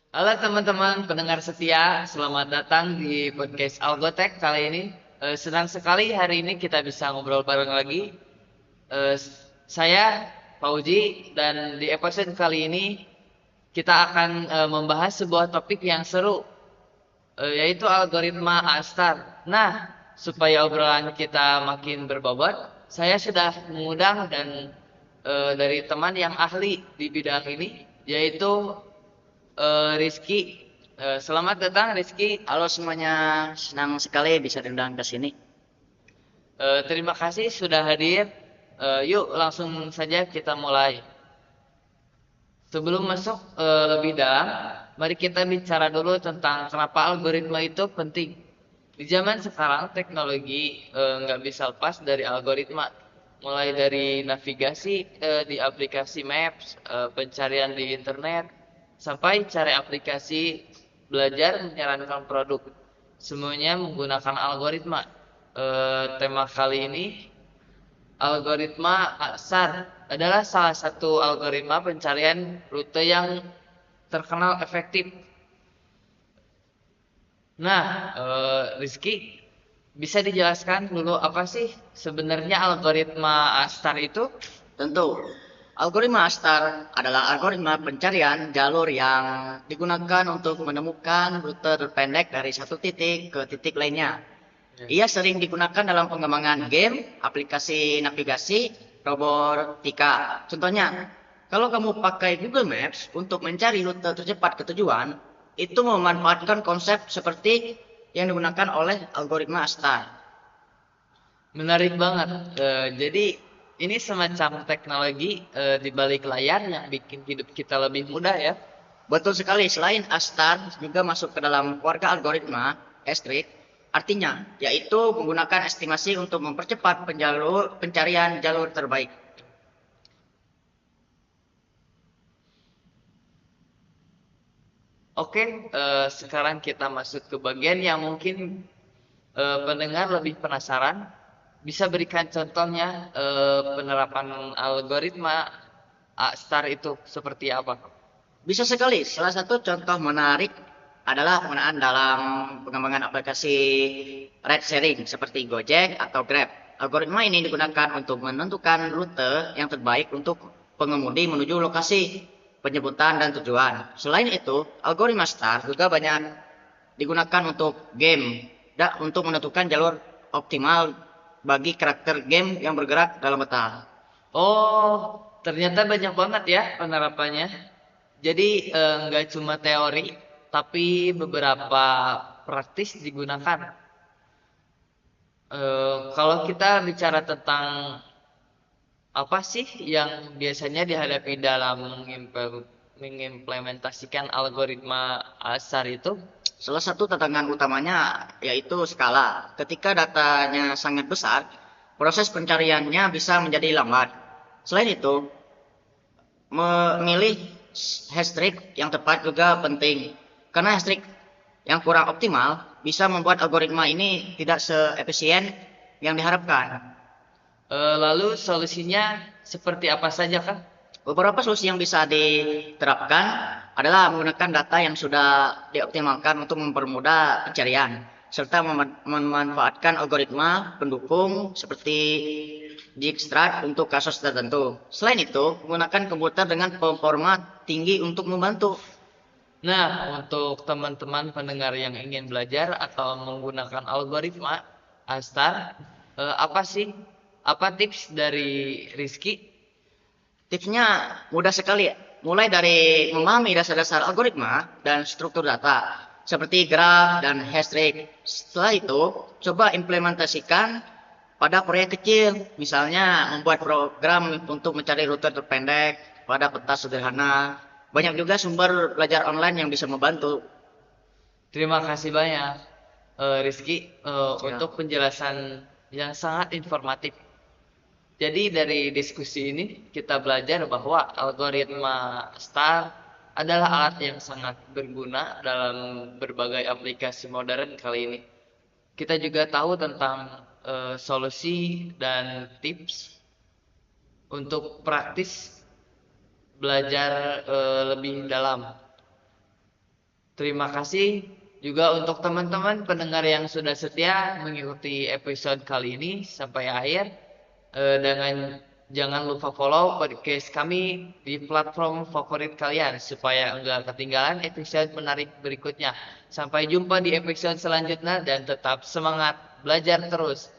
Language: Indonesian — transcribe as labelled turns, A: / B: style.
A: Halo teman-teman pendengar setia, selamat datang di podcast Algotek kali ini. Senang sekali hari ini kita bisa ngobrol bareng lagi. Saya Fauji dan di episode kali ini kita akan membahas sebuah topik yang seru, yaitu algoritma Astar. Nah, supaya obrolan kita makin berbobot, saya sudah mengundang dan dari teman yang ahli di bidang ini, yaitu Rizky. Selamat datang Rizky.
B: Halo semuanya, senang sekali bisa diundang ke sini.
A: Terima kasih sudah hadir. Yuk langsung saja kita mulai. Sebelum masuk lebih dalam, mari kita bicara dulu tentang kenapa algoritma itu penting. Di zaman sekarang teknologi nggak bisa lepas dari algoritma. Mulai dari navigasi di aplikasi Maps, pencarian di internet, sampai cari aplikasi belajar menyarankan produk. Semuanya menggunakan algoritma. Tema kali ini algoritma ASAR adalah salah satu algoritma pencarian rute yang terkenal efektif. Nah, Rizky, bisa dijelaskan dulu apa sih sebenarnya algoritma ASTAR itu?
B: Tentu, algoritma Astar adalah algoritma pencarian jalur yang digunakan untuk menemukan rute terpendek dari satu titik ke titik lainnya. Ia sering digunakan dalam pengembangan game, aplikasi navigasi, robotika. Contohnya, kalau kamu pakai Google Maps untuk mencari rute tercepat ke tujuan, itu memanfaatkan konsep seperti yang digunakan oleh algoritma Astar.
A: Menarik banget. Jadi ini semacam teknologi di balik layar yang bikin hidup kita lebih mudah ya.
B: Betul sekali, selain Astar juga masuk ke dalam keluarga algoritma S-trig, artinya yaitu menggunakan estimasi untuk mempercepat pencarian jalur terbaik.
A: Oke, sekarang kita masuk ke bagian yang mungkin pendengar lebih penasaran. Bisa berikan contohnya penerapan algoritma A-Star itu seperti apa?
B: Bisa sekali, salah satu contoh menarik adalah penggunaan dalam pengembangan aplikasi ride sharing seperti Gojek atau Grab. Algoritma ini digunakan untuk menentukan rute yang terbaik untuk pengemudi menuju lokasi penyebutan dan tujuan. Selain itu, algoritma Star juga banyak digunakan untuk game dan untuk menentukan jalur optimal bagi karakter game yang bergerak dalam peta.
A: Oh, ternyata banyak banget ya penerapannya. Jadi nggak cuma teori, tapi beberapa praktis digunakan. Kalau kita bicara tentang apa sih yang biasanya dihadapi dalam mengimplementasikan algoritma ASAR itu?
B: Salah satu tantangan utamanya yaitu skala. Ketika datanya sangat besar, proses pencariannya bisa menjadi lambat. Selain itu, memilih hashtag yang tepat juga penting. Karena hashtag yang kurang optimal bisa membuat algoritma ini tidak seefisien yang diharapkan.
A: Lalu solusinya seperti apa saja kah?
B: Beberapa solusi yang bisa diterapkan adalah menggunakan data yang sudah dioptimalkan untuk mempermudah pencarian, serta memanfaatkan algoritma pendukung seperti Dijkstraat untuk kasus tertentu. Selain itu, menggunakan komputer dengan performa tinggi untuk membantu.
A: Nah, untuk teman-teman pendengar yang ingin belajar atau menggunakan algoritma ASTAR, apa sih? Apa tips dari Rizky?
B: Tipsnya mudah sekali, mulai dari memahami dasar-dasar algoritma dan struktur data, seperti graf dan hashtag. Setelah itu, coba implementasikan pada proyek kecil, misalnya membuat program untuk mencari rute terpendek pada peta sederhana. Banyak juga sumber belajar online yang bisa membantu.
A: Terima kasih banyak, Rizky,
B: Siap.
A: untuk penjelasan yang sangat informatif. Jadi dari diskusi ini kita belajar bahwa algoritma STAR adalah alat yang sangat berguna dalam berbagai aplikasi modern kali ini. Kita juga tahu tentang solusi dan tips untuk praktis belajar lebih dalam. Terima kasih juga untuk teman-teman pendengar yang sudah setia mengikuti episode kali ini sampai akhir. Dengan jangan lupa follow podcast kami di platform favorit kalian supaya enggak ketinggalan episode menarik berikutnya. Sampai jumpa di episode selanjutnya dan tetap semangat belajar terus.